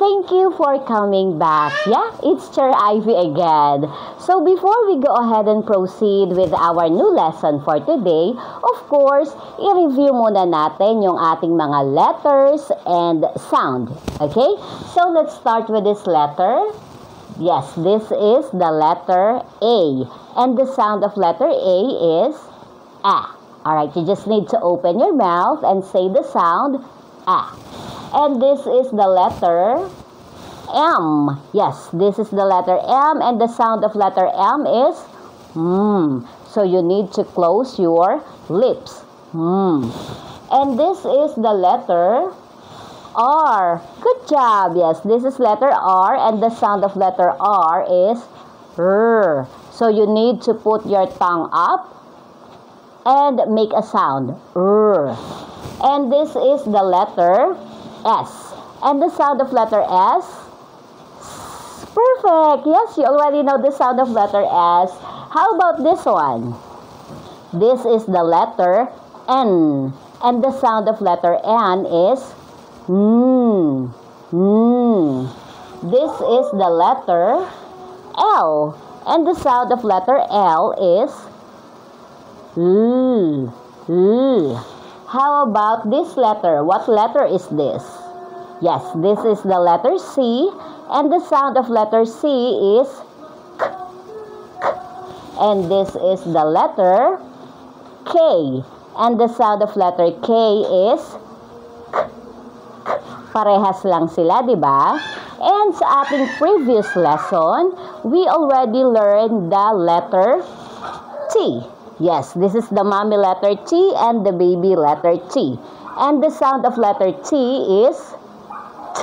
Thank you for coming back. Yeah, it's Chair Ivy again. So before we go ahead and proceed with our new lesson for today, of course, i-review muna natin yung ating mga letters and sound. Okay? So let's start with this letter. Yes, this is the letter A. And the sound of letter A is A. Alright, you just need to open your mouth and say the sound A. And this is the letter M. Yes, this is the letter M, and the sound of letter M is So you need to close your lips. And this is the letter R. Good job. Yes, this is letter R, and the sound of letter R is R. So you need to put your tongue up and make a sound. R. And this is the letter S. And the sound of letter S? Perfect. Yes, you already know the sound of letter S. How about this one? This is the letter N. And the sound of letter N is This is the letter L. And the sound of letter L is L. How about this letter? What letter is this? Yes, this is the letter C, and the sound of letter C is K. And this is the letter K, and the sound of letter K is K. Parehas lang sila, di ba? And sa ating previous lesson, we already learned the letter T. Yes, this is the mommy letter T and the baby letter T. And the sound of letter T is T,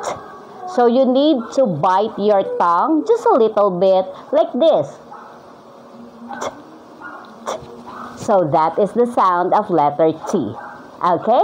T. So you need to bite your tongue just a little bit like this. T, T. So that is the sound of letter T. Okay?